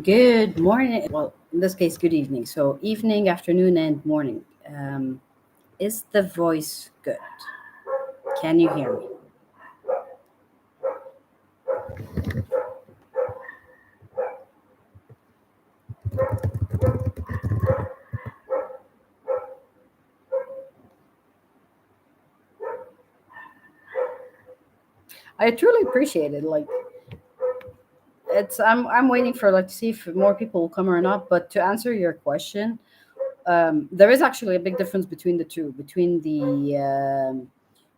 Good morning. Well, in this case, good evening. So, evening, afternoon, and morning. Is the voice good? Can you hear me? I truly appreciate it. Like, I'm waiting for to see if more people will come or not. But to answer your question, there is actually a big difference between the two, between the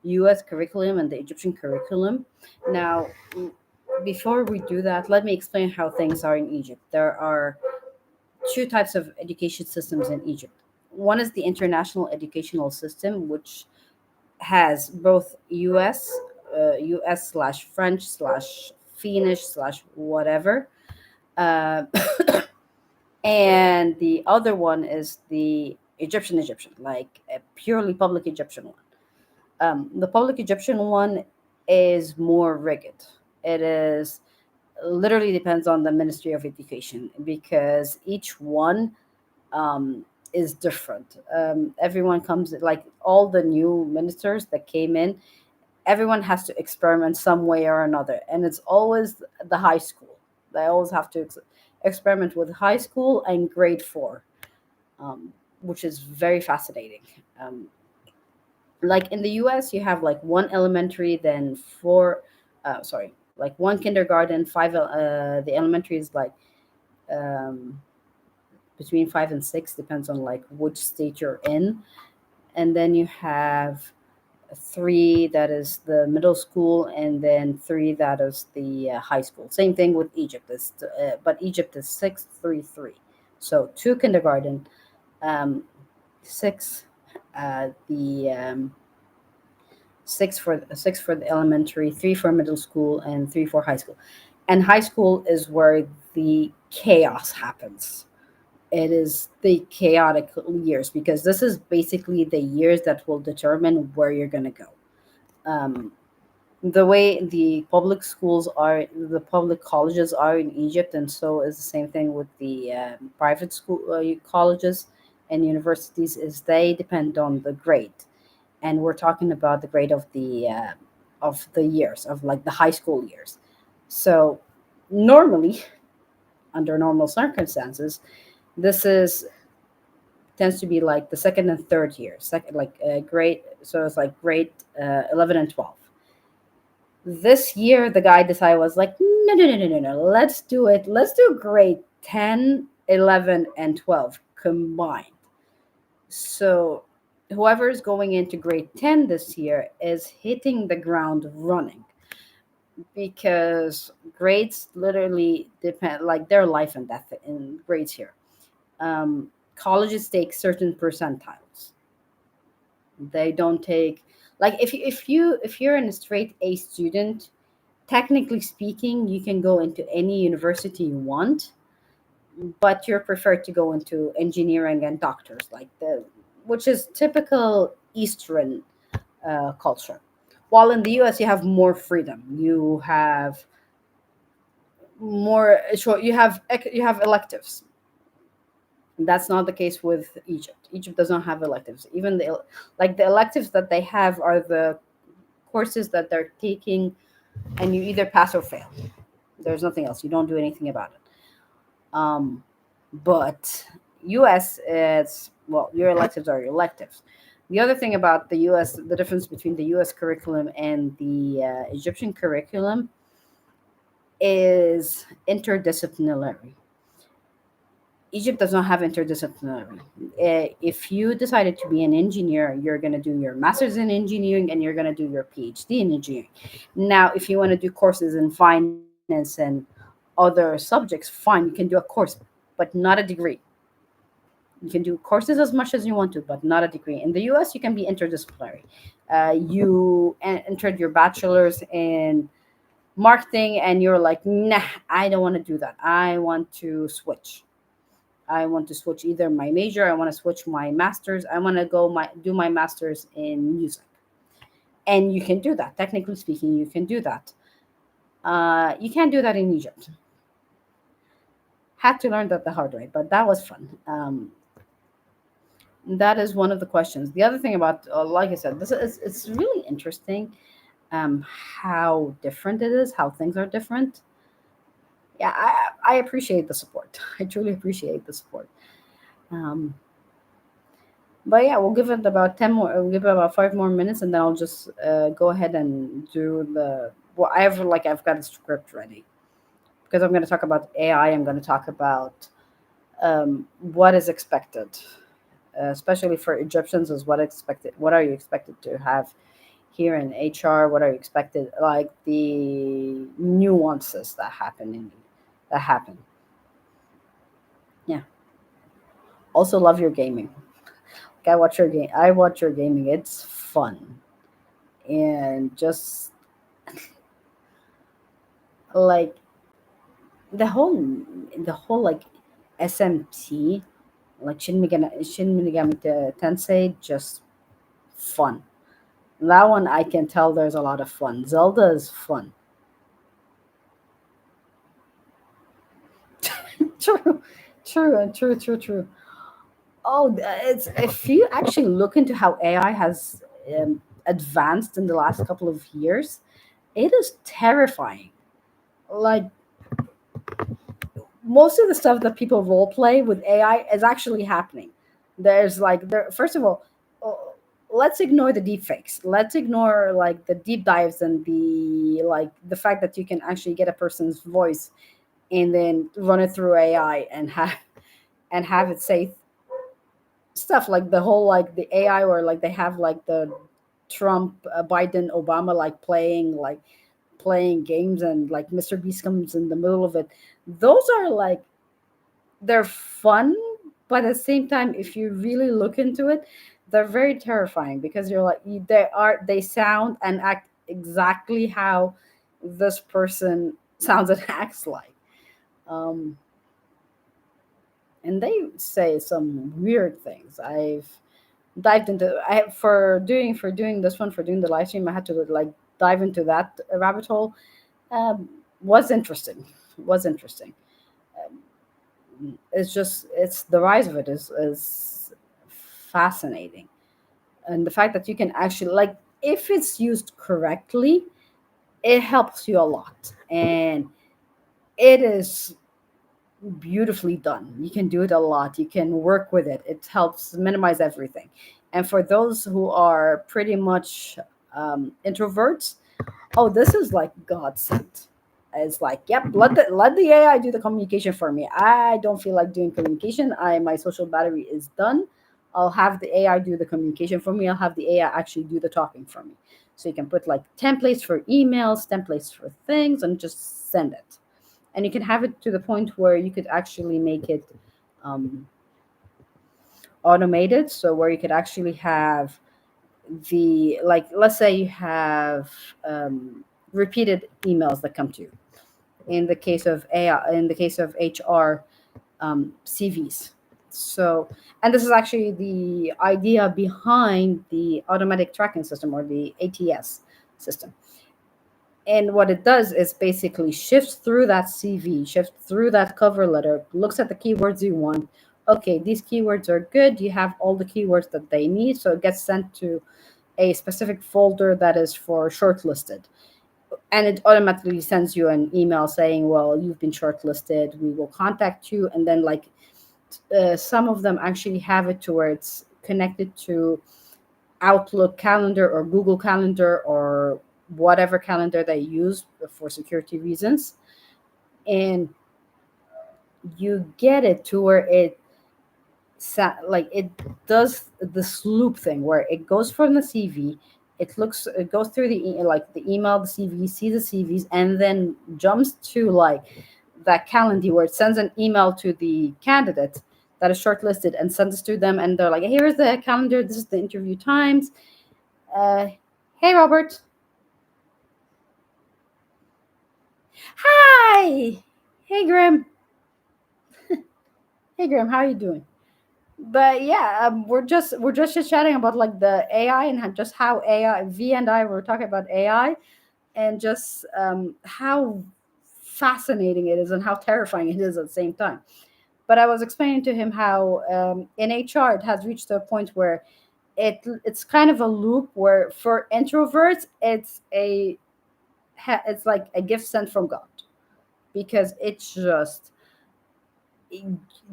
U.S. curriculum and the Egyptian curriculum. Now, before we do that, let me explain how things are in Egypt. There are two types of education systems in Egypt. One is the international educational system, which has both US slash French slash Finnish slash whatever, uh, and the other one is the Egyptian, like a purely public Egyptian one. The public Egyptian one is more rigid. It is literally depends on the Ministry of Education because each one is different. Everyone comes like all the new ministers that came in. Everyone has to experiment some way or another, and it's always the high school. They always have to experiment with high school and grade 4, which is very fascinating. Um, like in the U.S., you have like one elementary, then four. Sorry, like one kindergarten, five. The elementary is like um, between 5 and 6, depends on like which state you're in, and then you have three that is the middle school, and then three that is the high school. Same thing with Egypt, but Egypt is 6-3-3, so two kindergarten, um, six, the six for the elementary, three for middle school, and three for high school. And high school is where the chaos happens. It is the chaotic years because this is basically the years that will determine where you're going to go. Um, the way the public schools are, the public colleges are in Egypt, and so is the same thing with the private school colleges and universities, is they depend on the grade, and we're talking about the grade of the years of like the high school years. So normally, under normal circumstances, this is tends to be like the second and third year, second like grade. So it's like grade 11 and 12. This year, the guy decided was like, no, no, no, no, no, no. Let's do it. Let's do grade 10, 11, and 12 combined. So whoever is going into grade 10 this year is hitting the ground running because grades literally depend, like their life and death in grades here. Colleges take certain percentiles. They don't take, like if you're in a straight A student, technically speaking, you can go into any university you want, but you're preferred to go into engineering and doctors, like the which is typical Eastern culture. While in the U.S. you have more freedom, you have more short, you have electives. That's not the case with Egypt. Egypt does not have electives. Even like the electives that they have are the courses that they're taking, and you either pass or fail. There's nothing else. You don't do anything about it. Um, but US is, well, your electives are your electives. The other thing about the US, the difference between the US curriculum and the Egyptian curriculum is interdisciplinary. Egypt does not have interdisciplinary. If you decided to be an engineer, you're going to do your master's in engineering and you're going to do your PhD in engineering. Now, if you want to do courses in finance and other subjects, fine, you can do a course, but not a degree. You can do courses as much as you want to, but not a degree. In the US, you can be interdisciplinary. You entered your bachelor's in marketing and you're like, nah, I don't want to do that. I want to switch. I want to switch either my major. I want to switch my masters. I want to go do my masters in music, and you can do that. Technically speaking, you can do that. You can't do that in Egypt. Had to learn that the hard way, but that was fun. That is one of the questions. The other thing about, like I said, this is it's really interesting, how different it is, how things are different. Yeah, I appreciate the support. I truly appreciate the support. Um, but yeah, we'll give it about 10 more. We'll give it about 5 more minutes, and then I'll just go ahead and do the. Well, I've got a script ready because I'm going to talk about AI. I'm going to talk about what is expected, especially for Egyptians, is what expected. What are you expected to have here in HR? What are you expected, like the nuances that happen. Yeah. Also, love your gaming. Like, I watch your game. I watch your gaming. It's fun, and just like the whole like SMT, like Shin Megami Tensei, just fun. That one I can tell there's a lot of fun. Zelda is fun. True, true. Oh, it's if you actually look into how AI has advanced in the last couple of years, it is terrifying. Like, most of the stuff that people role play with AI is actually happening. There's like there. First of all, uh, let's ignore the deep fakes. Let's ignore like the deep dives and the fact that you can actually get a person's voice and then run it through AI and have it say stuff like the whole like the AI, or like they have like the Trump, Biden, Obama, like playing games, and like Mr. Beast comes in the middle of it. Those are like, they're fun, but at the same time, if you really look into it, they're very terrifying because you're like they sound and act exactly how this person sounds and acts like. Um, and they say some weird things. I've dived into I for doing this one, for doing the live stream, I had to like dive into that rabbit hole. Was interesting. Was interesting. It's just it's the rise of it is fascinating, and the fact that you can actually, like, if it's used correctly, it helps you a lot, and it is beautifully done. You can do it a lot. You can work with it. It helps minimize everything. And for those who are pretty much introverts, oh, this is like God sent. It's like, yep, let the AI do the communication for me. I don't feel like doing communication. My social battery is done. I'll have the AI do the communication for me. I'll have the AI actually do the talking for me. So you can put like templates for emails, templates for things, and just send it. And you can have it to the point where you could actually make it um, automated. So where you could actually have the, like, let's say you have repeated emails that come to you. In the case of AI, in the case of HR, CVs. So, and this is actually the idea behind the automatic tracking system, or the ATS system. And what it does is basically shifts through that CV, shifts through that cover letter, looks at the keywords you want. Okay, these keywords are good. You have all the keywords that they need. So it gets sent to a specific folder that is for shortlisted. And it automatically sends you an email saying, well, you've been shortlisted. We will contact you. And then, like, some of them actually have it to where it's connected to Outlook calendar or Google Calendar or whatever calendar they use for security reasons. And you get it to where like it does the sloop thing where it goes from the CV, it goes through like the email, the CV, sees the CVs, and then jumps to like that calendar where it sends an email to the candidate that is shortlisted and sends it to them, and they're like, here's the calendar, this is the interview times. uh hey Robert. Hi. Hey Grim. Hey Grim, how you doing? But yeah, we're just chatting about like the AI, and just how AI, V and I were talking about AI, and just how fascinating it is and how terrifying it is at the same time. But I was explaining to him how in HR it has reached a point where it's kind of a loop where for introverts it's like a gift sent from God, because it's just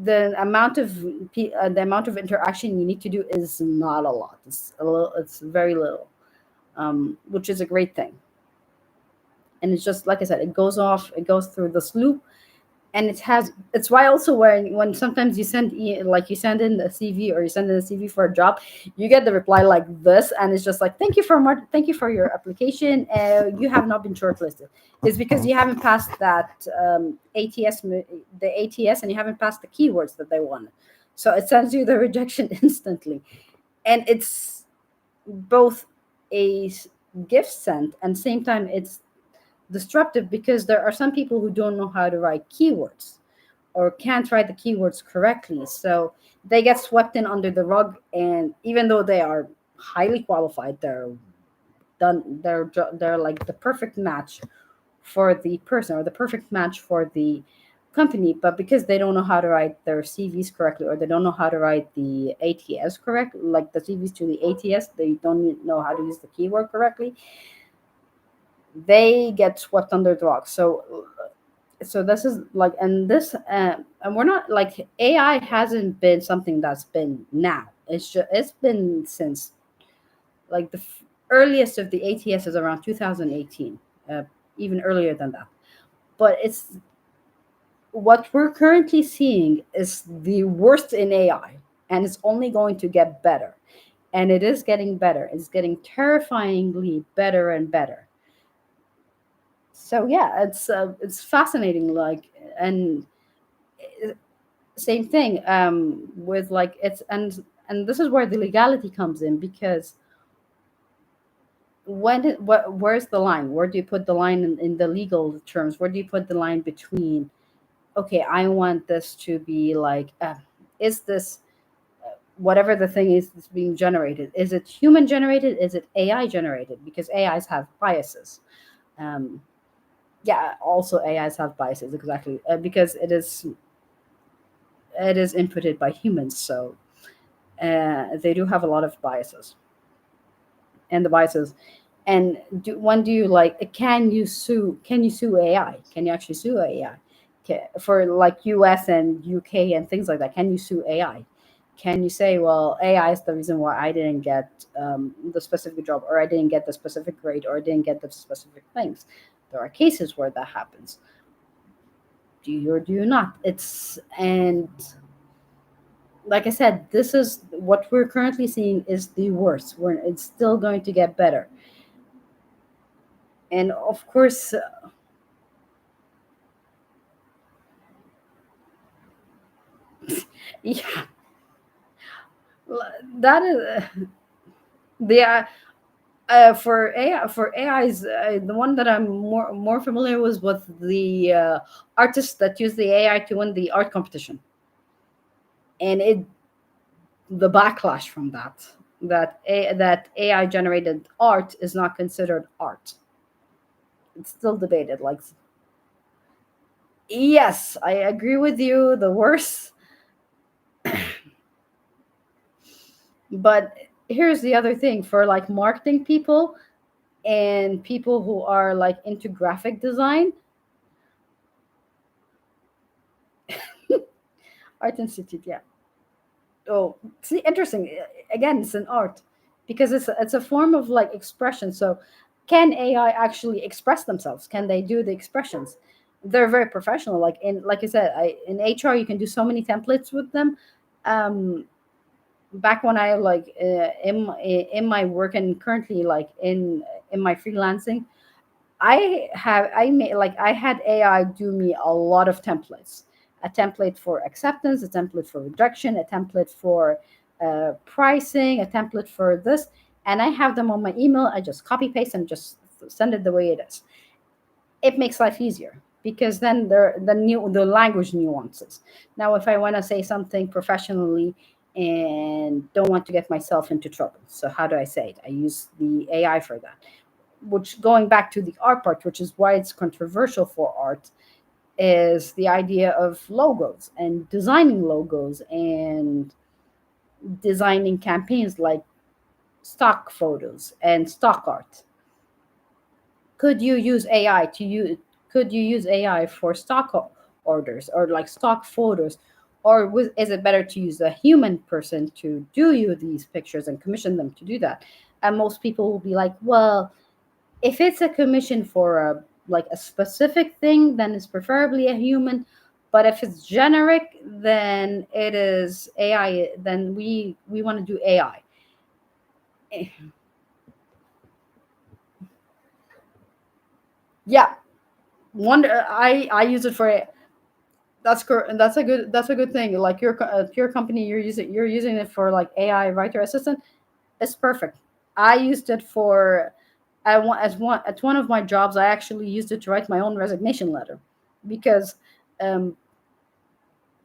the amount of interaction you need to do is not a lot. It's a little. It's very little, which is a great thing. And it's just like I said, it goes through this loop, and it's why also when sometimes you send in a CV, or you send in a CV for a job, you get the reply like this, and it's just like, thank you for your application, you have not been shortlisted. It's because you haven't passed that ATS, and you haven't passed the keywords that they wanted, so it sends you the rejection instantly. And it's both gift sent, and same time it's disruptive, because there are some people who don't know how to write keywords, or can't write the keywords correctly. So they get swept in under the rug, and even though they are highly qualified, they're like the perfect match for the person, or the perfect match for the company, but because they don't know how to write their CVs correctly, or they don't know how to write the ATS correct, like the CVs to the ATS, they don't know how to use the keyword correctly, they get swept under the rug. So this is like, and we're not like, AI hasn't been something that's been now. It's been since like earliest of the ATS is around 2018, even earlier than that. But it's what we're currently seeing is the worst in AI, and it's only going to get better. And it is getting better. It's getting terrifyingly better and better. So yeah, it's fascinating. Like, and same thing with like it's and this is where the legality comes in, because where's the line? Where do you put the line in the legal terms? Where do you put the line between, okay, I want this to be like, is this whatever the thing is that's being generated, is it human generated, is it AI generated? Because AIs have biases. um, yeah, also AIs have biases, exactly, because it is inputted by humans, so they do have a lot of biases. And the biases, and when do you like, can you sue AI? Can you actually sue AI? For like US and UK and things like that, can you sue AI? Can you say, well, AI is the reason why I didn't get the specific job, or I didn't get the specific grade, or I didn't get the specific things? There are cases where that happens. Do you or do you not? It's and like I said, this is what we're currently seeing is the worst. It's still going to get better, and of course, yeah, that is the for AIs. The one that I'm more familiar with the artists that use the AI to win the art competition, and the backlash from that AI generated art is not considered art. It's still debated. Like, yes, I agree with you. The worst, but here's the other thing for like marketing people and people who are like into graphic design. Art Institute, yeah. Oh, see, interesting. Again, it's an art, because it's a form of like expression. So, can AI actually express themselves? Can they do the expressions? They're very professional. Like I said, in HR you can do so many templates with them. Um, Back when I like in my work, and currently like in my freelancing, I made like I had AI do me a lot of templates. A template for acceptance, a template for rejection, a template for pricing, a template for this, and I have them on my email. I just copy paste and just send it the way it is. It makes life easier, because then the language nuances. Now, if I want to say something professionally and don't want to get myself into trouble, so how do I say it? I use the AI for that. Which, going back to the art part, which is why it's controversial for art, is the idea of logos and designing logos and designing campaigns like stock photos and stock art. Could you use AI to use could you use AI for orders or like stock photos, or is it better to use a human person to do you these pictures and commission them to do that? And most people will be like, well, if it's a commission for a like a specific thing, then it's preferably a human. But if it's generic, then it is AI. Then we want to do AI. Yeah, I use it for that's correct. That's a good thing. Like your company, you're using it for like AI writer assistant. It's perfect. I used it for at one of my jobs. I actually used it to write my own resignation letter because um,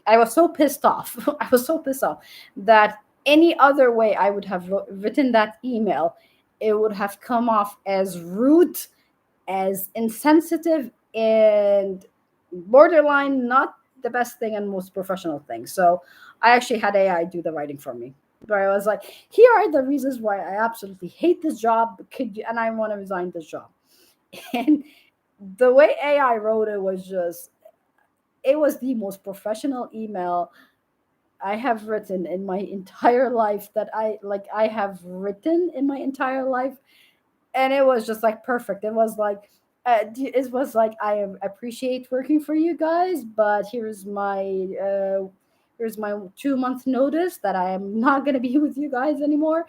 I was so pissed off. I was so pissed off that any other way I would have written that email, it would have come off as rude, as insensitive, and borderline not the best thing and most professional thing. So I actually had AI do the writing for me. Where I was like, here are the reasons why I absolutely hate this job. Could you and I want to resign this job. And the way AI wrote it was just it was the most professional email I have written in my entire life that I have written in my entire life, and it was just like perfect. It was like it was like appreciate working for you guys, but here's my 2 month notice that I am not gonna be with you guys anymore,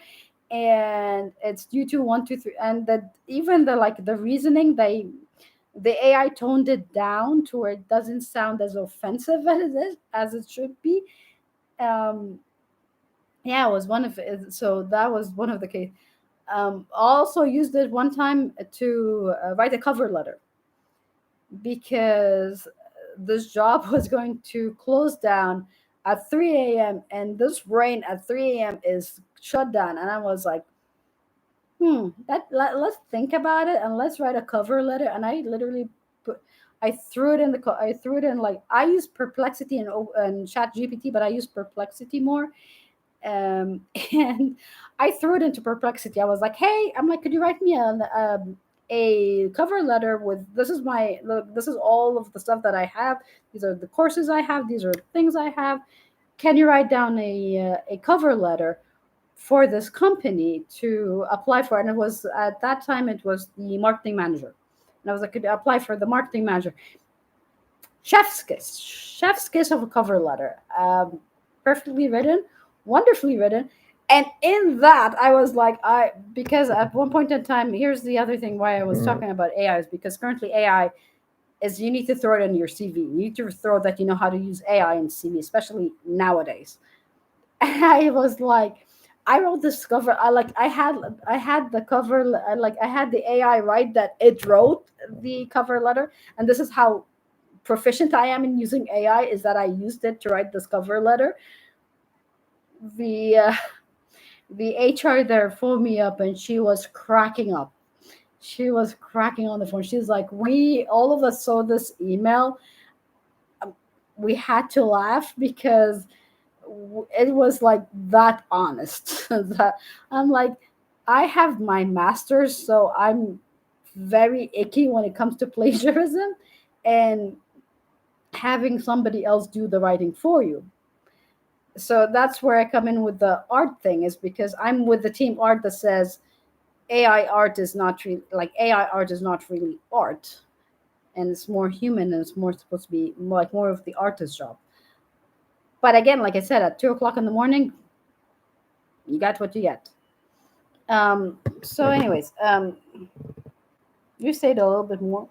and it's due to one, two, three, and that even the reasoning the AI toned it down to where it doesn't sound as offensive as it should be. Um, yeah, it was so that was one of the case. Also used it one time to write a cover letter because this job was going to close down at 3 a.m. and this rain at 3 a.m. is shut down. And I was like, let's think about it and let's write a cover letter. And I literally I threw it in I threw it in like I use Perplexity and Chat GPT, but I use Perplexity more. And I threw it into Perplexity. I was like, "Hey, I'm like, could you write me a cover letter with this is all of the stuff that I have. These are the courses I have. These are the things I have. Can you write down a cover letter for this company to apply for?" And it was at that time it was the marketing manager, and I was like, "Could you apply for the marketing manager?" Chef's kiss of a cover letter, perfectly written, wonderfully written. And in that I was like, I because at one point in time, here's the other thing why I was talking about AI is because currently AI is you need to throw it in your CV. You need to throw that you know how to use AI in CV, especially nowadays. And I was like, I wrote this cover. I had the cover I had the AI write that it wrote the cover letter, and this is how proficient I am in using AI is that I used it to write this cover letter. The the HR there phoned me up and she was cracking up. She was cracking on the phone. She's like, "We all of us saw this email. We had to laugh because it was like that honest." That I'm like, I have my master's, so I'm very icky when it comes to plagiarism, and having somebody else do the writing for you. So that's where I come in with the art thing is because I'm with the team art that says AI art is not really like AI art is not really art, and it's more human and it's more supposed to be like more of the artist's job. But again, like I said, at 2 o'clock in the morning, you got what you get. So anyways, you said a little bit more.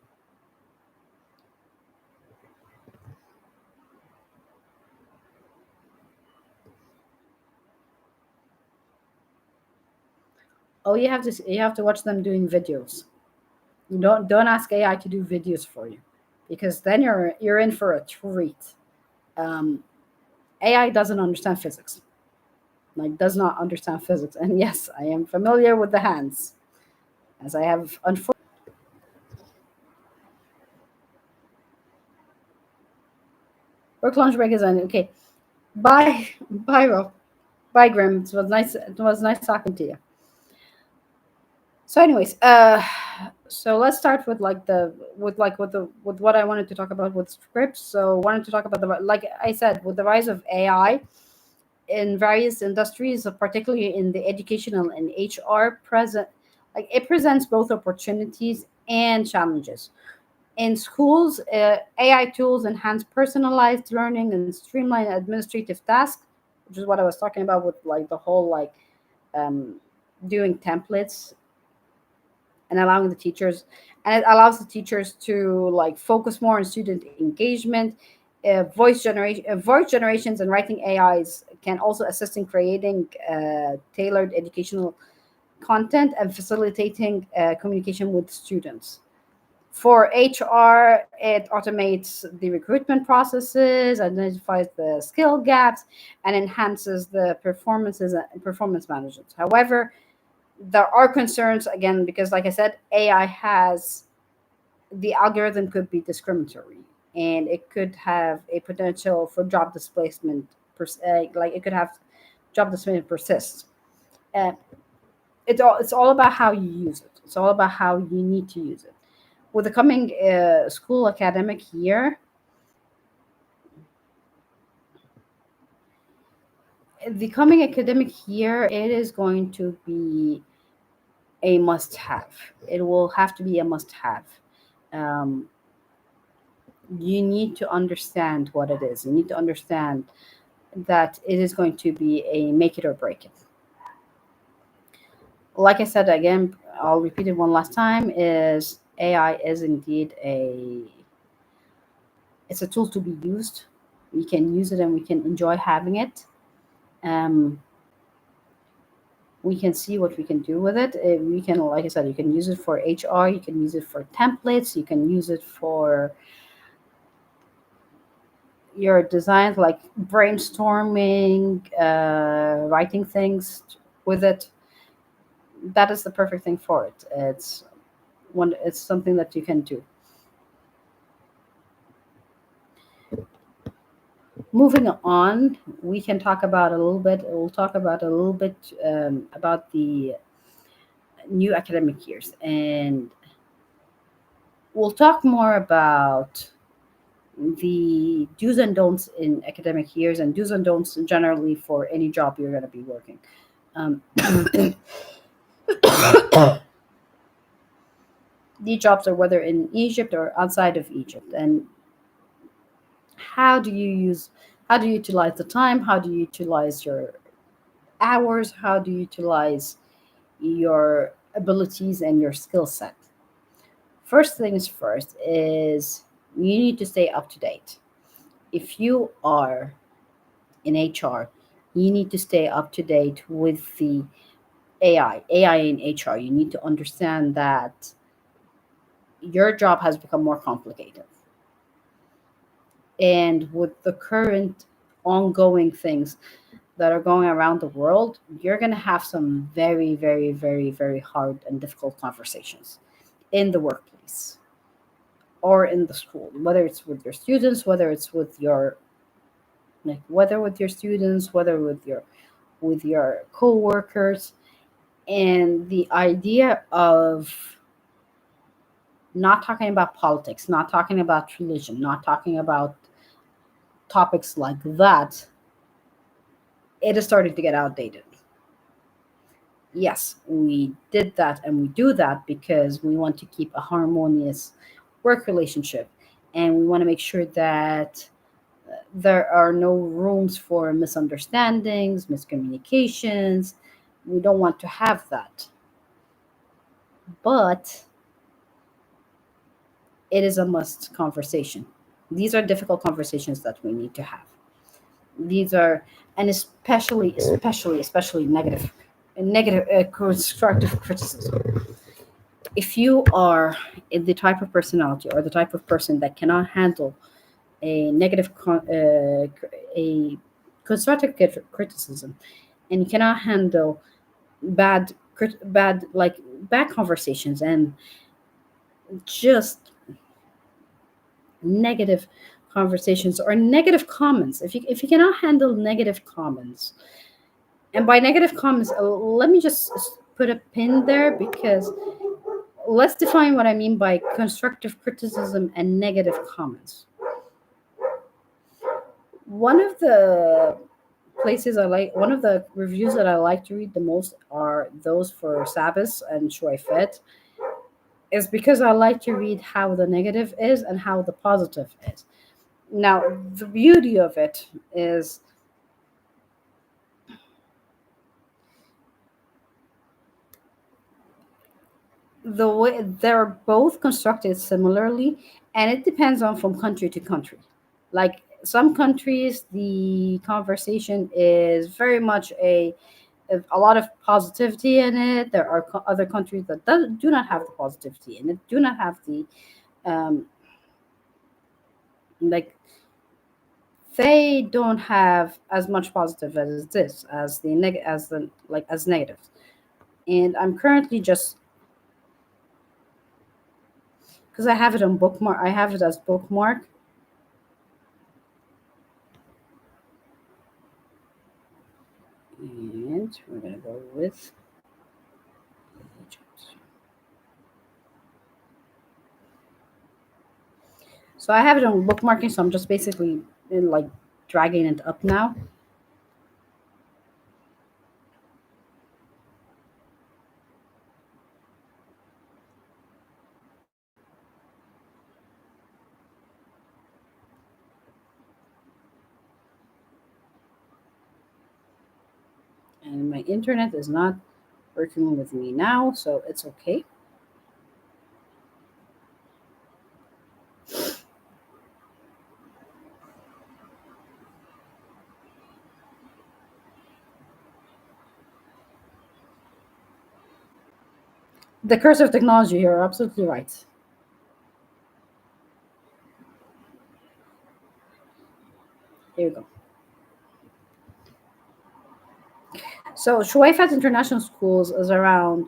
Oh, you have to watch them doing videos. Don't ask AI to do videos for you, because then you're in for a treat. Um, AI doesn't understand physics, like does not understand physics. And yes, I am familiar with the hands, as I have unfortunately. Work lunch break is on. Okay. Bye. Bye, Rob. Bye, Grim. It was nice. It was nice talking to you. So, anyways, so let's start with like the with what I wanted to talk about with scripts. So, wanted to talk about the, like I said, with the rise of AI in various industries, particularly in the educational and HR present, like it presents both opportunities and challenges. In schools, AI tools enhance personalized learning and streamline administrative tasks, which is what I was talking about with like the whole like um, doing templates and allowing the teachers, and it allows the teachers to like focus more on student engagement. Voice generations and writing AIs can also assist in creating tailored educational content and facilitating communication with students. For HR, it automates the recruitment processes, identifies the skill gaps, and enhances the performance management. However, there are concerns again because, like I said, AI has the algorithm could be discriminatory, and it could have a potential for job displacement. Like it could have job displacement persist. Uh, it's all about how you use it. It's all about how you need to use it. With the coming school academic year, the coming academic year, it is going to be a must-have. It will have to be a must-have. Um, you need to understand what it is. You need to understand that it is going to be a make it or break it. Like I said again, I'll repeat it one last time: is AI is indeed a it's a tool to be used. We can use it and we can enjoy having it. Um, we can see what we can do with it. We can, like I said, you can use it for HR, you can use it for templates, you can use it for your designs, like brainstorming, writing things with it. That is the perfect thing for it. It's something that you can do. Moving on, we can talk about a little bit. We'll talk about a little bit about the new academic years, and we'll talk more about the do's and don'ts in academic years and do's and don'ts generally for any job you're going to be working. Um, these jobs are whether in Egypt or outside of Egypt, and how do you use, how do you utilize the time? How do you utilize your hours? How do you utilize your abilities and your skill set? First things first is you need to stay up to date. If you are in HR, you need to stay up to date with the AI in HR. You need to understand that your job has become more complicated. And with the current ongoing things that are going around the world, you're going to have some very, very, very, very hard and difficult conversations in the workplace or in the school, whether it's with your students, whether it's with your like whether with your students, whether with your co-workers. And the idea of not talking about politics, not talking about religion, not talking about topics like that, it is starting to get outdated. Yes, we did that and we do that because we want to keep a harmonious work relationship, and we want to make sure that there are no rooms for misunderstandings, miscommunications. We don't want to have that. But it is a must conversation. These are difficult conversations that we need to have. These are, and especially negative constructive criticism. If you are the type of personality or the type of person that cannot handle a a constructive criticism, and you cannot handle bad conversations and just negative conversations or negative comments. If you cannot handle negative comments, and by negative comments, let me just put a pin there, because let's define what I mean by constructive criticism and negative comments. One of the one of the reviews that I like to read the most are those for Sabbath and Shuaifet, is because I like to read how the negative is and how the positive is. Now, the beauty of it is the way they're both constructed similarly, and it depends on from country to country. Like some countries, the conversation is very much a lot of positivity in it. There are other countries that do not have the positivity in it, do not have the um, like they don't have as much positive as this as the like as negatives. And I'm currently just because I have it on bookmark. I have it as bookmark, and we're gonna go with Egypt. So I have it on bookmarking. So I'm just basically like dragging it up now, and my internet is not working with me now, so it's okay. The curse of technology. You're absolutely right. Here you go. So Shuaifat International Schools is around.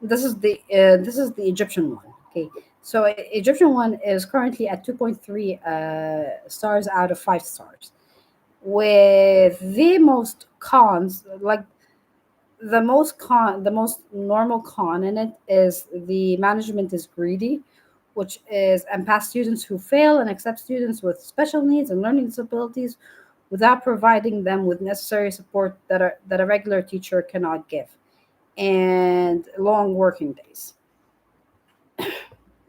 This is the Egyptian one. Okay, so Egyptian one is currently at 2.3 stars out of 5 stars, with the most cons. Like the most normal con in it is the management is greedy, which is and past students who fail and accept students with special needs and learning disabilities without providing them with necessary support that a regular teacher cannot give, and long working days.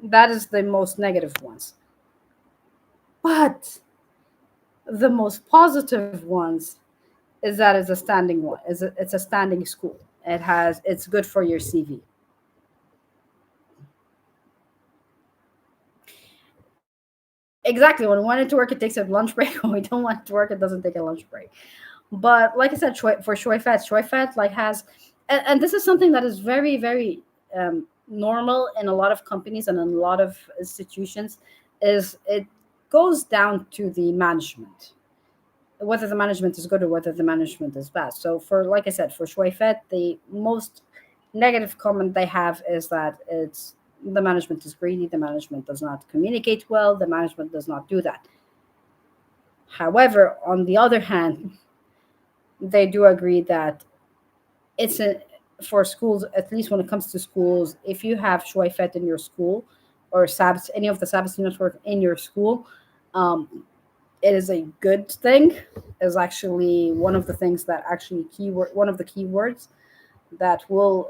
That is the most negative ones. But the most positive ones is that it's a standing one. It's a standing school. It's good for your CV. Exactly. When we want it to work, it takes a lunch break. When we don't want it to work, it doesn't take a lunch break. But like I said, for Shoy Fat like has, and this is something that is very, very normal in a lot of companies and in a lot of institutions, is it goes down to the management, whether the management is good or whether the management is bad. So for like I said, for Shui Fat, the most negative comment they have is that it's the management is greedy, the management does not communicate well, the management does not do that. However, on the other hand, they do agree that it's a for schools, at least when it comes to schools, if you have Shui Fat in your school or Sabbath, any of the Sabbath network in your school, um, it is a good thing. Is actually one of the things that actually keyword one of the keywords that will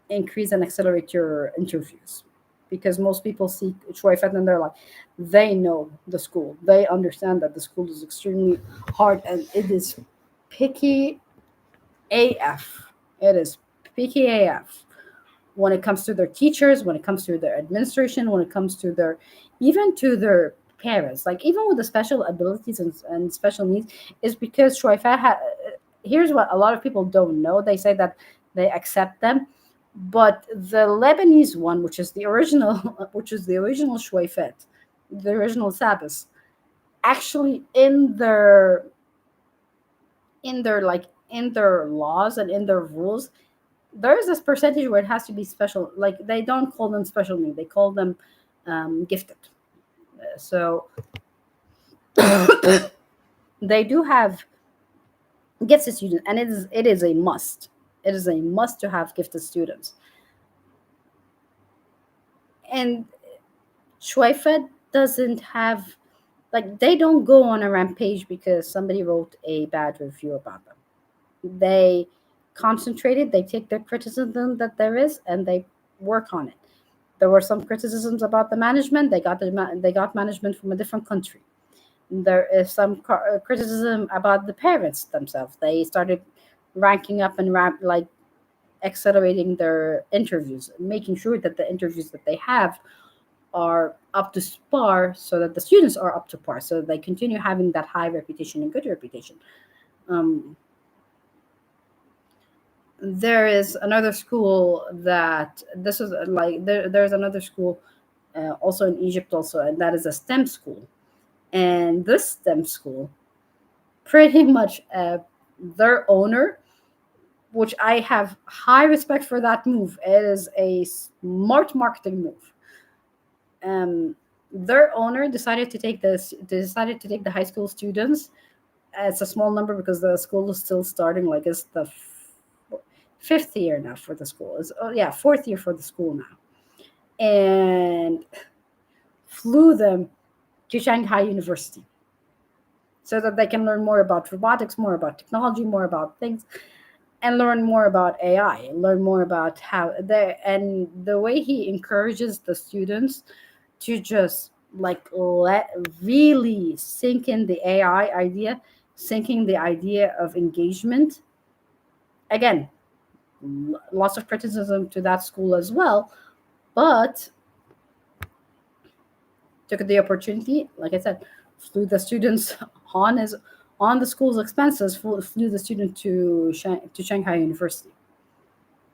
increase and accelerate your interviews, because most people see Shuaifat and they're like, they know the school, they understand that the school is extremely hard and it is picky AF. It is picky AF when it comes to their teachers, when it comes to their administration, when it comes to their even to their parents, like even with the special abilities and special needs, is because Shuaifa here's what a lot of people don't know. They say that they accept them, but the Lebanese one, which is the original, which is the original Shuaifat, the original Sabbath, actually in their laws and in their rules, there is this percentage where it has to be special. Like they don't call them special needs; they call them gifted. So They do have gifted students, and it is a must. It is a must to have gifted students. And Schweifert doesn't have, like, they don't go on a rampage because somebody wrote a bad review about them. They concentrated, they take their criticism that there is, and they work on it. There were some criticisms about the management. They got management from a different country. There is some criticism about the parents themselves. They started ranking up and like accelerating their interviews, making sure that the interviews that they have are up to par, so that the students are up to par, so they continue having that high reputation and good reputation. Um, there is another school that this is like there's another school also in Egypt also, and that is a STEM school. And this STEM school, pretty much their owner, which I have high respect for that move. It is a smart marketing move. Um, their owner decided to take the high school students. It's a small number because the school is still starting. Like, it's the fifth year now for the school. It's, oh yeah, fourth year for the school now, and flew them to Shanghai University so that they can learn more about robotics, more about technology, more about things, and learn more about AI, and learn more about how they, and the way he encourages the students to just like let really sink in the AI idea, sinking the idea of engagement. Again, lots of criticism to that school as well, but took the opportunity, like I said, flew the students on the school's expenses, flew the student to Shanghai University,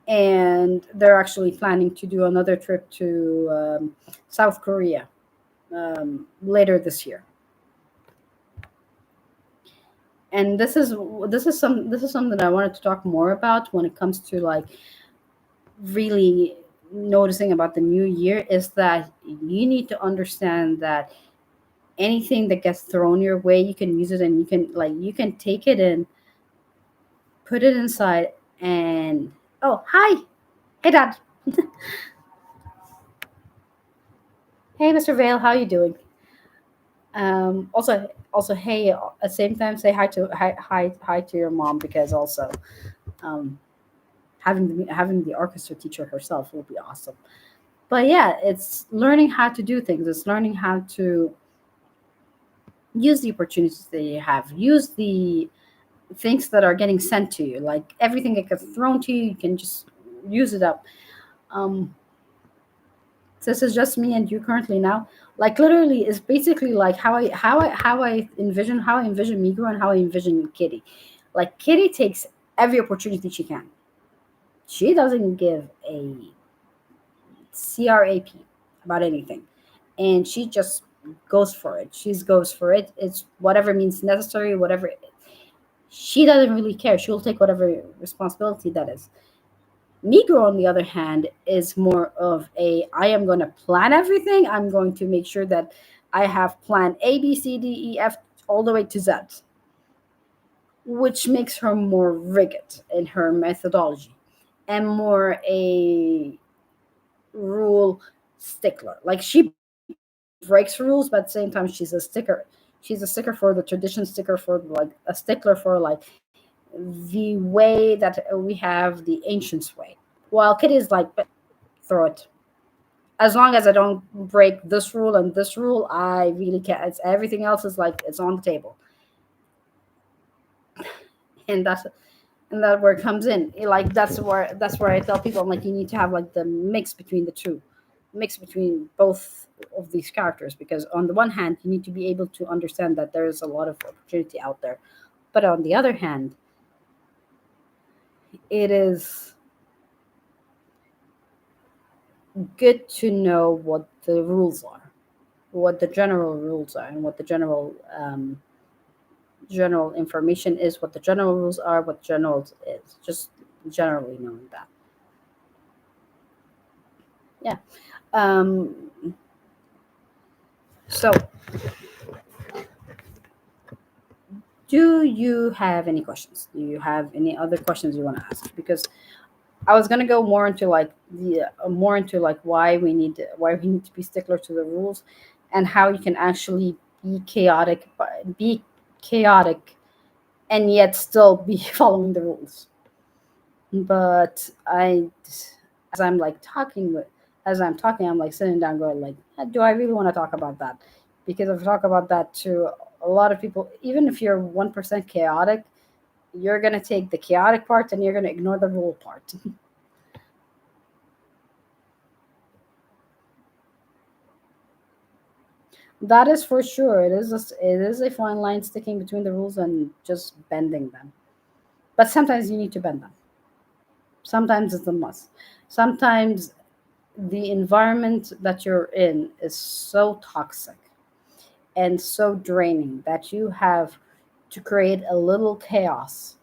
and they're actually planning to do another trip to South Korea later this year. And this is something that I wanted to talk more about when it comes to like really noticing about the new year, is that you need to understand that anything that gets thrown your way, you can use it, and you can take it and put it inside. And oh, hi, hey dad, hey Mr. Vale, how you doing? Also, hey, at the same time, say hi to your mom, because also um, having the orchestra teacher herself will be awesome. But yeah, it's learning how to do things. It's learning how to use the opportunities that you have. Use the things that are getting sent to you. Like everything that gets thrown to you, you can just use it up. Um, this is just me and you currently now. Like literally, it's basically like how I envision Migro and how I envision Kitty. Like Kitty takes every opportunity she can. She doesn't give a crap about anything, and she just goes for it. She goes for it. It's whatever means necessary. Whatever, she doesn't really care. She'll take whatever responsibility that is. Negro, on the other hand, is more of a I am going to plan everything. I'm going to make sure that I have plan A, B, C, D, E, F, all the way to Z, which makes her more rigid in her methodology and more a rule stickler. Like she breaks rules, but at the same time, she's a sticker. She's a sticker for the tradition, sticker for like a stickler for like the way that we have the ancients way. While Kitty is like, "But throw it. As long as I don't break this rule and this rule, I really can't. It's everything else is like it's on the table." And that's where it comes in. Like that's where I tell people, I'm like, you need to have like the mix between the two, mix between both of these characters, because on the one hand, you need to be able to understand that there is a lot of opportunity out there, but on the other hand, it is good to know what the rules are, what the general rules are, and what the general information is, what the general rules are, what general is. Just generally knowing that. Yeah. Um, so Do you have any questions? Do you have any other questions you want to ask? Because I was gonna go more into like the more into like why we need to be stickler to the rules, and how you can actually be chaotic, be chaotic, and yet still be following the rules. But as I'm like as I'm talking, I'm like sitting down, going like, do I really want to talk about that? Because if I talk about that to a lot of people, even if you're 1% chaotic, you're gonna take the chaotic part and you're gonna ignore the rule part. That is for sure. It is a fine line sticking between the rules and just bending them. But sometimes you need to bend them. Sometimes it's a must. Sometimes the environment that you're in is so toxic and so draining that you have to create a little chaos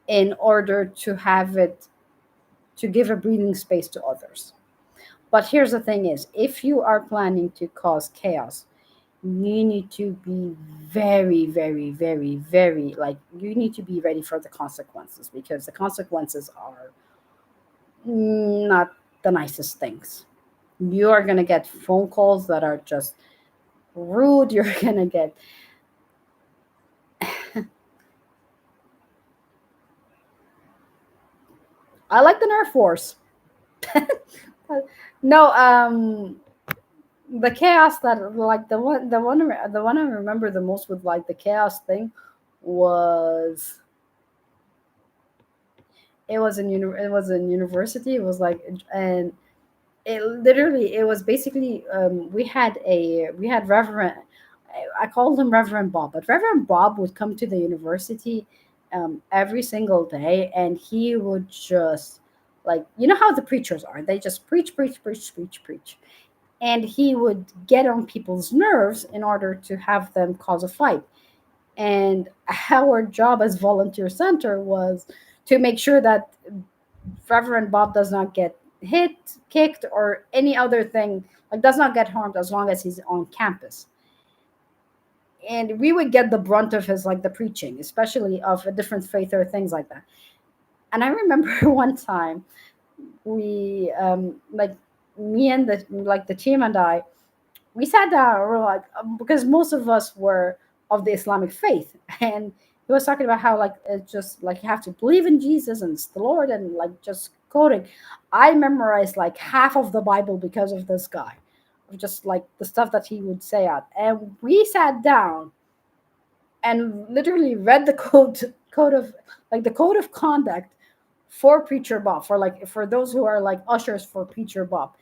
in order to have it to give a breathing space to others. But here's the thing is, if you are planning to cause chaos, you need to be very, very, very, very, like, you need to be ready for the consequences, because the consequences are not the nicest things. You are going to get phone calls that are just rude. You're going to get, I like the Nerf Force. No, the chaos that, like, the one I remember the most with like the chaos thing was, it was in university. It was like, and it was basically, we had Reverend, I called him Reverend Bob, but Reverend Bob would come to the university every single day, and he would just, like, you know how the preachers are, they just preach, preach, preach, preach, preach, and he would get on people's nerves in order to have them cause a fight. And our job as volunteer center was to make sure that Reverend Bob does not get hit, kicked, or any other thing, like, does not get harmed as long as he's on campus. And we would get the brunt of his, like, the preaching, especially of a different faith or things like that. And I remember one time, like, me and the team and I, we sat down. We're like, because most of us were of the Islamic faith, and he was talking about how, like, it's just like you have to believe in Jesus and it's the Lord, and like just quoting. I memorized like half of the Bible because of this guy, of just like the stuff that he would say out. And we sat down and literally read the code of, like, the code of conduct for Preacher Bob, for, like, for those who are like ushers for Preacher Bob.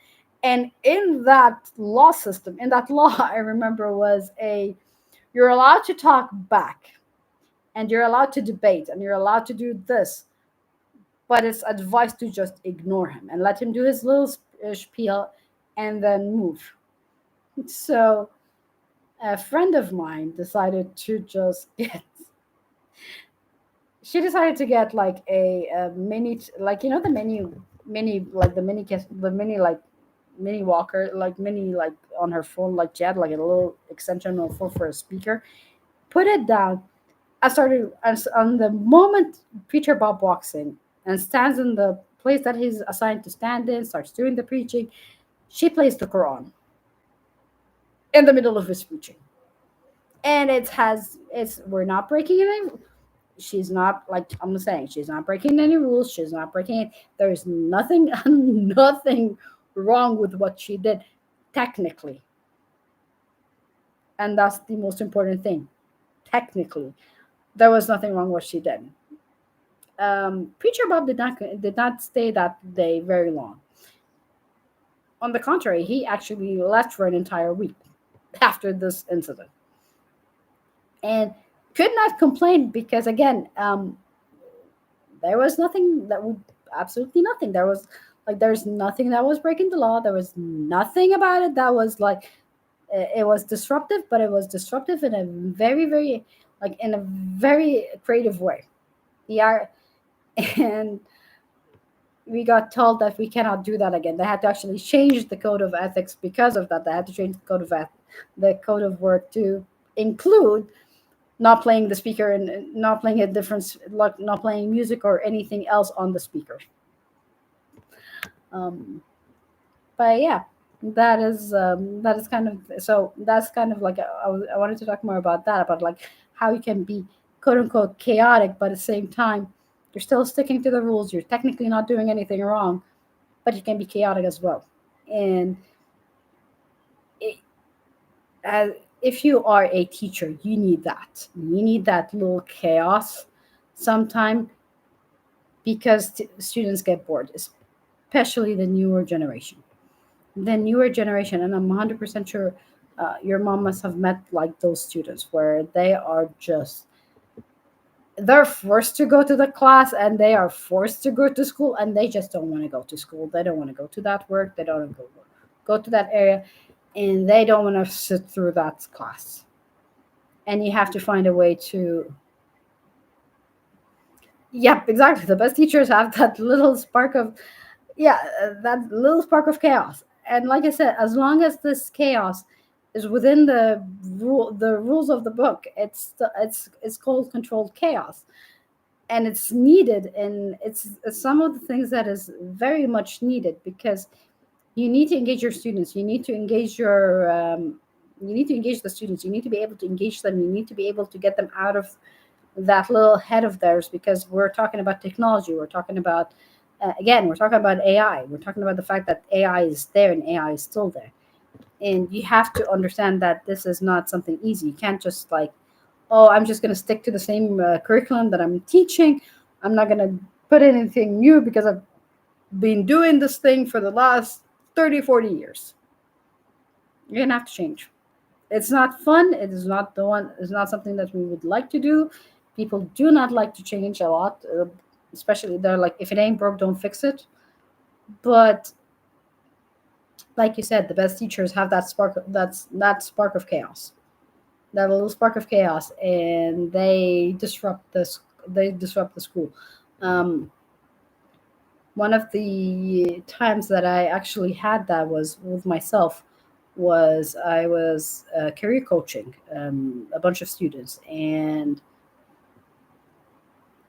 And in that law system, in that law, I remember was a, you're allowed to talk back, and you're allowed to debate, and you're allowed to do this, but it's advised to just ignore him and let him do his little spiel and then move. So a friend of mine decided to just get, she decided to get like a mini, like, you know, the mini, like the mini the mini, like, mini walker, like mini, like, on her phone, like she had like a little extension on her phone for a speaker, put it down. I started, as on the moment Preacher Bob walks in and stands in the place that he's assigned to stand in, starts doing the preaching, she plays the Quran in the middle of his preaching. And it's, we're not breaking any, she's not, like I'm saying, she's not breaking any rules, she's not breaking it. There's nothing nothing wrong with what she did, technically. And that's the most important thing. Technically, there was nothing wrong with what she did. Preacher Bob did not stay that day very long. On the contrary, he actually left for an entire week after this incident, and could not complain because, again, there was nothing that would, absolutely nothing. There was, like, there's nothing that was breaking the law. There was nothing about it that was like, it was disruptive, but it was disruptive in a very, very, like, in a very creative way. Yeah, and we got told that we cannot do that again. They had to actually change the code of ethics because of that. They had to change the code of the code of work to include not playing the speaker and not playing a different, like not playing music or anything else on the speaker. um but yeah, that is kind of, so that's kind of like I wanted to talk more about that, about like how you can be quote unquote chaotic, but at the same time you're still sticking to the rules, you're technically not doing anything wrong, but you can be chaotic as well. And it, as if you are a teacher, you need that. You need that little chaos sometime, because students get bored, especially the newer generation. The newer generation, and I'm 100% sure your mom must have met like those students where they are just, they're forced to go to the class and they are forced to go to school, and they just don't want to go to school. They don't want to go to that work. They don't want to go to that area, and they don't want to sit through that class. And you have to find a way to, yep, exactly. The best teachers have that little spark of, yeah, that little spark of chaos. And like I said, as long as this chaos is within the rules of the book, it's called controlled chaos, and it's needed, and it's some of the things that is very much needed, because you need to engage your students, you need to engage the students, you need to be able to engage them, you need to be able to get them out of that little head of theirs, because we're talking about technology, we're talking about, again, we're talking about AI, we're talking about the fact that AI is there and AI is still there, and you have to understand that this is not something easy. You can't just like, oh, I'm just going to stick to the same curriculum that I'm teaching, I'm not going to put anything new because I've been doing this thing for the last 30, 40 years. You're going to have to change. It's not fun. It is not the one. It's not something that we would like to do. People do not like to change a lot, especially they're like, if it ain't broke, don't fix it. But like you said, the best teachers have that spark. That's that spark of chaos. That little spark of chaos, and they disrupt this. They disrupt the school. Um, One of the times that I actually had that was with myself, was I was career coaching a bunch of students, and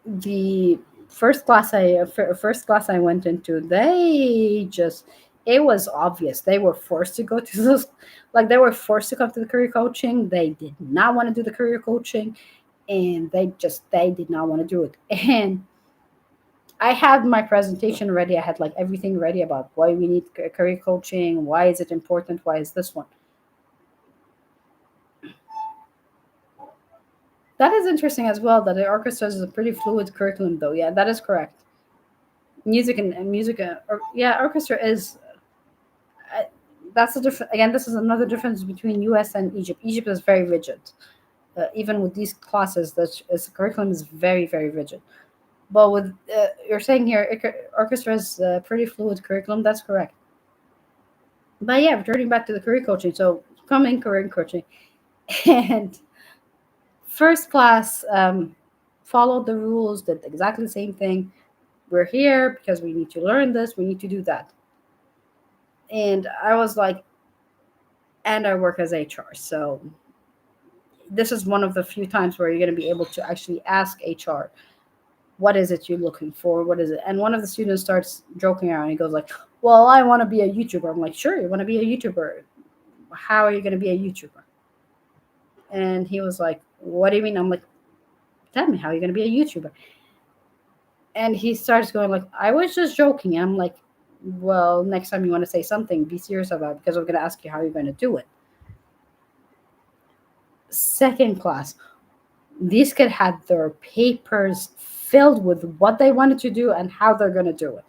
the first class I went into, they just, it was obvious they were forced to go to this, like they were forced to come to the career coaching. They did not want to do the career coaching, and they did not want to do it. And I had my presentation ready. I had like everything ready about why we need career coaching, why is it important, why is this one. That is interesting as well. That the orchestra is a pretty fluid curriculum, though. Yeah, that is correct. Music and music, yeah, orchestra is. Uh, that's a different. Again, this is another difference between U.S. and Egypt. Egypt is very rigid. Even with these classes, the curriculum is very, very rigid. But with you're saying here, orchestra is a pretty fluid curriculum. That's correct. But yeah, returning back to the career coaching. So coming career coaching, and first class followed the rules, did exactly the same thing. We're here because we need to learn this, we need to do that. And I was like, and I work as HR. So this is one of the few times where you're going to be able to actually ask HR, what is it you're looking for? What is it? And one of the students starts joking around. He goes like, well, I want to be a YouTuber. I'm like, sure, you want to be a YouTuber. How are you going to be a YouTuber? And he was like, what do you mean? I'm like, tell me, how are you going to be a YouTuber? And he starts going like, I was just joking. And I'm like, well, next time you want to say something, be serious about it, because I'm going to ask you how you're going to do it. Second class, these kids had their papers filled with what they wanted to do and how they're going to do it.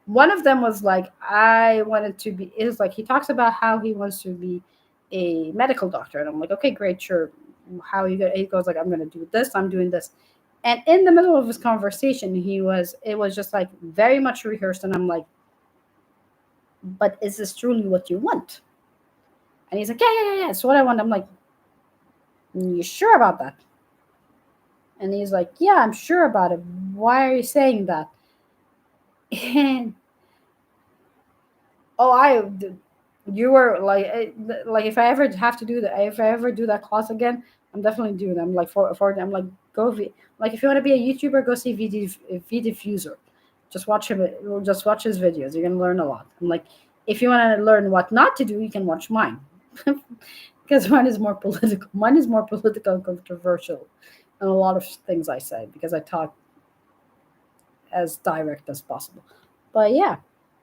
One of them was like, I wanted to be, it was like, he talks about how he wants to be a medical doctor. And I'm like, okay, great, sure. How are you going to, he goes like, I'm going to do this, I'm doing this. And in the middle of his conversation, it was just like very much rehearsed. And I'm like, but is this truly what you want? And he's like, yeah, yeah, yeah, yeah, it's what I want. I'm like, you sure about that? And he's like, yeah, I'm sure about it. Why are you saying that? And oh, you were like, like if I ever have to do that, if I ever do that class again, I'm definitely doing that. I'm like for I'm like like if you want to be a YouTuber, go see V Diffuser. Just watch him. Just watch his videos. You're gonna learn a lot. I'm like, if you want to learn what not to do, you can watch mine, because mine is more political. Mine is more political and controversial, and a lot of things I say because I talk as direct as possible. But yeah,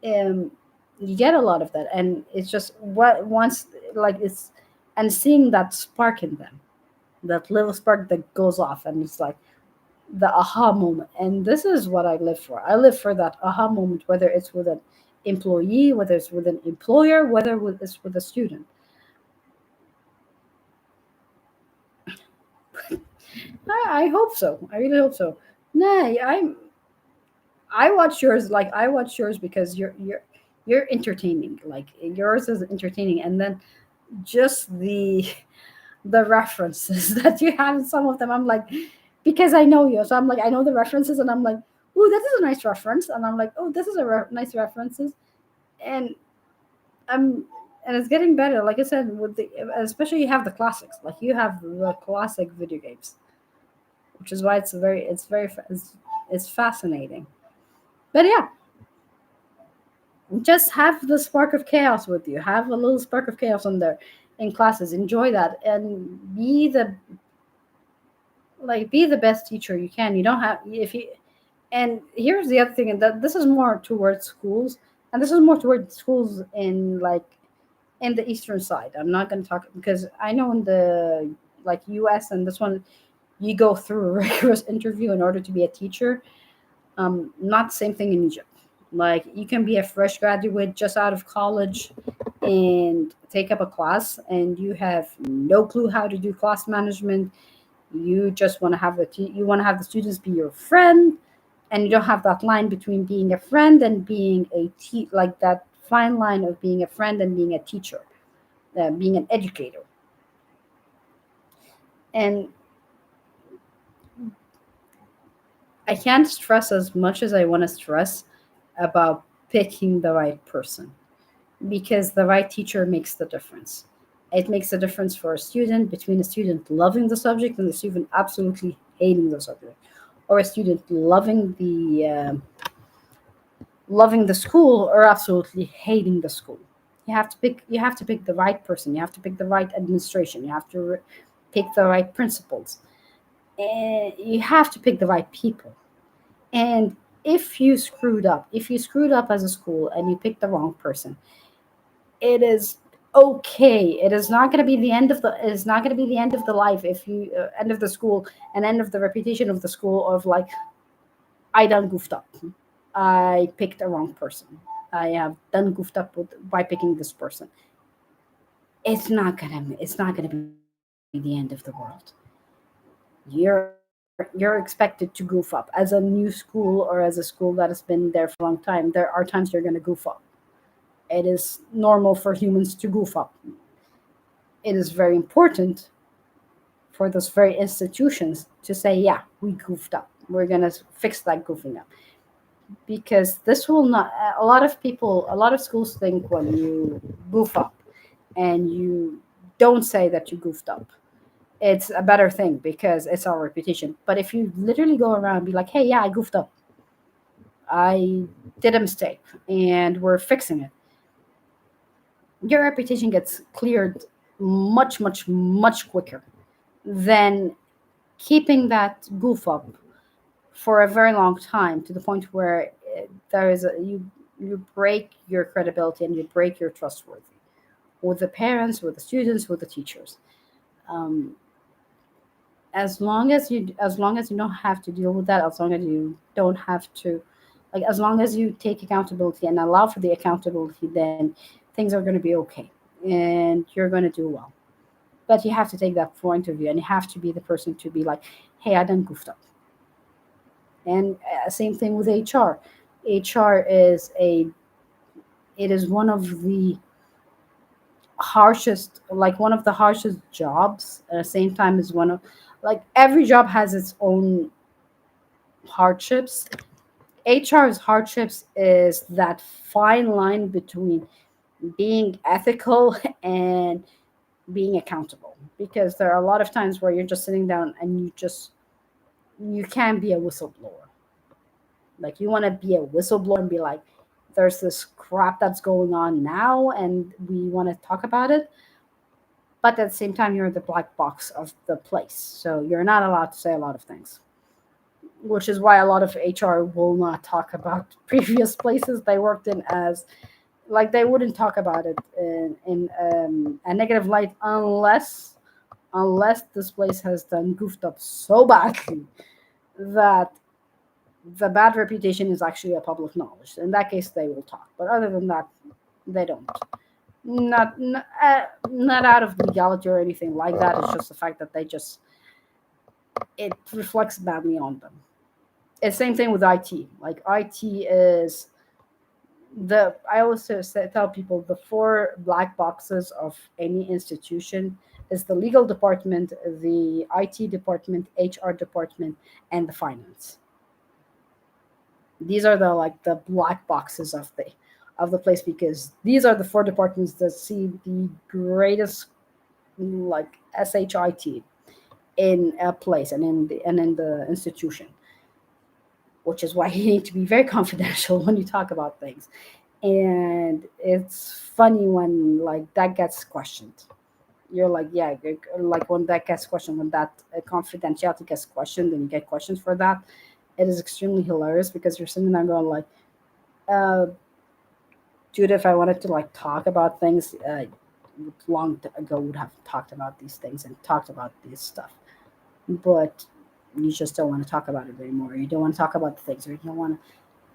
um, you get a lot of that, and it's just what once like it's and seeing that spark in them, that little spark that goes off, and it's like the aha moment. And this is what I live for. I live for that aha moment, whether it's with an employee, whether it's with an employer, it's with a student. I hope so. I really hope so. Nah, I watch yours. Like I watch yours because you're entertaining. Like yours is entertaining, and then just the references that you have in some of them. I'm like, because I know you, so I'm like, I know the references, and I'm like, oh, that is a nice reference, and I'm like, oh, this is a nice references, and I'm and it's getting better. Like I said, with the especially you have the classics, like you have the classic video games, which is why it's fascinating. But yeah, just have the spark of chaos with you. Have a little spark of chaos on there in classes. Enjoy that and be the best teacher you can. You don't have if you and here's the other thing, and that this is more towards schools, and this is more towards schools in the eastern side. I'm not going to talk because I know in the like US and this one you go through a rigorous interview in order to be a teacher. Not the same thing in Egypt. Like you can be a fresh graduate just out of college and take up a class, and you have no clue how to do class management. You just want to have you want to have the students be your friend, and you don't have that line between being a friend and being like that fine line of being a friend and being a teacher, being an educator. And I can't stress as much as I want to stress about picking the right person, because the right teacher makes the difference. It makes a difference for a student, between a student loving the subject and a student absolutely hating the subject, or a student loving the school or absolutely hating the school. You have to pick the right person. You have to pick the right administration. You have to pick the right principals. And you have to pick the right people. And if you screwed up as a school and you picked the wrong person, it is okay. It is not going to be the end of the. It is not going to be the end of the life if you end of the school and end of the reputation of the school of like I done goofed up. I picked the wrong person. I have done goofed up by picking this person. It's not gonna be the end of the world. You're expected to goof up as a new school or as a school that has been there for a long time. There are times you're gonna goof up. It is normal for humans to goof up. It is very important for those very institutions to say, yeah, we goofed up. We're gonna fix that goofing up, because this will not. A lot of schools think when you goof up and you don't say that you goofed up, it's a better thing because it's our reputation. But if you literally go around and be like, hey, yeah, I goofed up, I did a mistake, and we're fixing it, your reputation gets cleared much, much, much quicker than keeping that goof up for a very long time, to the point where you break your credibility and you break your trustworthy with the parents, with the students, with the teachers. Um, as long as you don't have to deal with that, as long as you don't have to, like, as long as you take accountability and allow for the accountability, then things are going to be okay and you're going to do well. But you have to take that point of view, and you have to be the person to be like, hey, I done goofed up. And same thing with HR is a it is one of the one of the harshest jobs, at the same time as one of, like, every job has its own hardships. HR's hardships is that fine line between being ethical and being accountable, because there are a lot of times where you're just sitting down and you can be a whistleblower. Like, you want to be a whistleblower and be like, there's this crap that's going on now and we want to talk about it, but at the same time you're the black box of the place, so you're not allowed to say a lot of things, which is why a lot of HR will not talk about previous places they worked in, as like they wouldn't talk about it in a negative light, unless this place has done goofed up so badly that the bad reputation is actually a public knowledge. In that case, they will talk. But other than that, they don't. Not out of legality or anything like that. It's just the fact that it reflects badly on them. It's the same thing with IT. Like, IT is the I also tell people the four black boxes of any institution is the legal department, the IT department, HR department, and the finance. These are the black boxes of the place, because these are the four departments that see the greatest, like, shit in a place and in the institution, which is why you need to be very confidential when you talk about things. And it's funny when, like, that gets questioned. You're like, yeah, like, when that gets questioned, when that confidentiality gets questioned and you get questions for that, it is extremely hilarious, because you're sitting there going like, uh, dude, if I wanted to, like, talk about things, long ago would have talked about these things and talked about this stuff, but you just don't want to talk about it anymore. You don't want to talk about the things, or you don't want to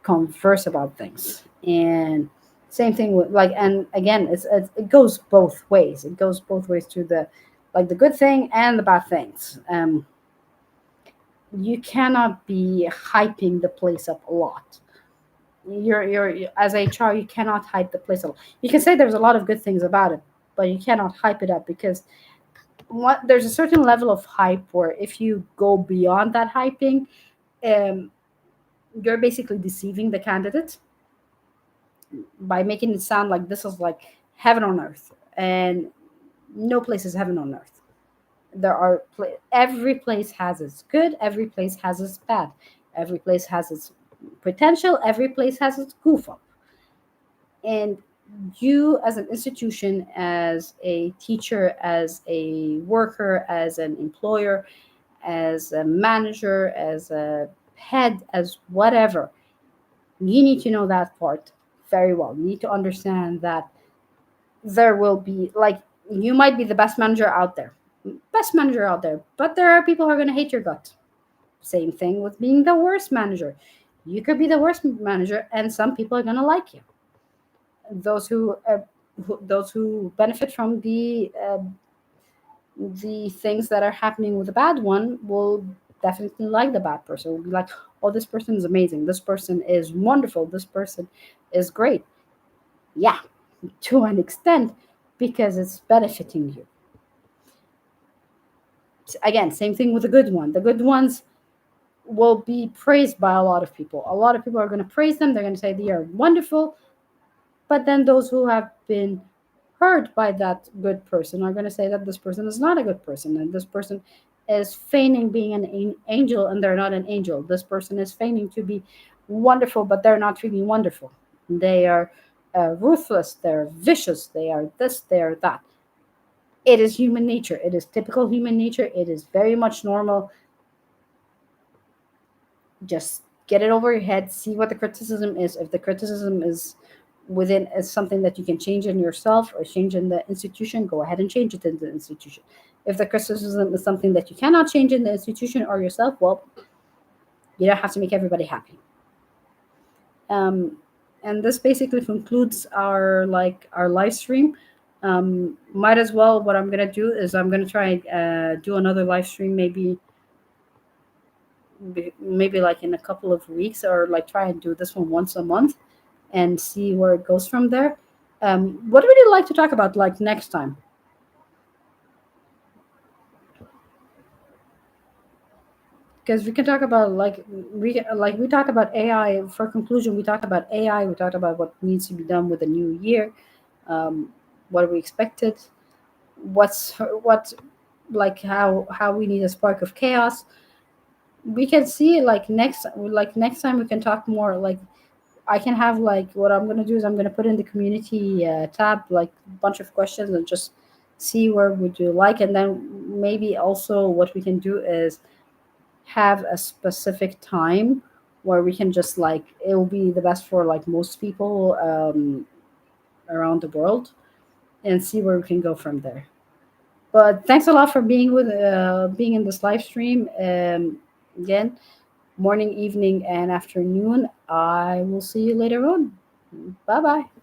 converse about things. And same thing with, like, and again, it goes both ways. It goes both ways to the, like, the good thing and the bad things. You cannot be hyping the place up a lot. As HR, you cannot hype the place up. You can say there's a lot of good things about it, but you cannot hype it up, because there's a certain level of hype where if you go beyond that hyping, um, you're basically deceiving the candidate by making it sound like this is like heaven on earth, and no place is heaven on earth. Every place has its good, every place has its bad, every place has its potential, every place has its goof up. And you, as an institution, as a teacher, as a worker, as an employer, as a manager, as a head, as whatever, you need to know that part very well. You need to understand that there will be, like, you might be the best manager out there, but there are people who are going to hate your gut. Same thing with being the worst manager. You could be the worst manager, and some people are going to like you. Those who benefit from the things that are happening with the bad one will definitely like the bad person. Will be like, oh, this person is amazing. This person is wonderful. This person is great. Yeah, to an extent, because it's benefiting you. Again, same thing with the good one. The good ones will be praised by a lot of people. A lot of people are going to praise them. They're going to say they are wonderful. But then those who have been hurt by that good person are going to say that this person is not a good person, and this person is feigning being an angel and they're not an angel. This person is feigning to be wonderful, but they're not really wonderful. They are ruthless, they're vicious, they are this, they are that. It is human nature. It is typical human nature. It is very much normal. Just get it over your head, see what the criticism is. If the criticism is something that you can change in yourself or change in the institution, go ahead and change it in the institution. If the criticism is something that you cannot change in the institution or yourself, well, you don't have to make everybody happy. And this basically concludes our live stream. Might as well, what I'm gonna do is I'm gonna try and do another live stream, maybe like in a couple of weeks, or like try and do this one once a month and see where it goes from there. What would you like to talk about, like, next time? Because we can talk about, we talk about AI. For conclusion, we talked about AI. We talked about what needs to be done with the new year. What we expected. what, like how we need a spark of chaos. We can see like next time we can talk more. Like I can have like what I'm gonna do is I'm gonna put in the community tab like a bunch of questions and just see where would you like, and then maybe also what we can do is have a specific time where we can just like it will be the best for like most people around the world, and see where we can go from there. But thanks a lot for being in this live stream. Again, morning, evening, and afternoon. I will see you later on. Bye bye.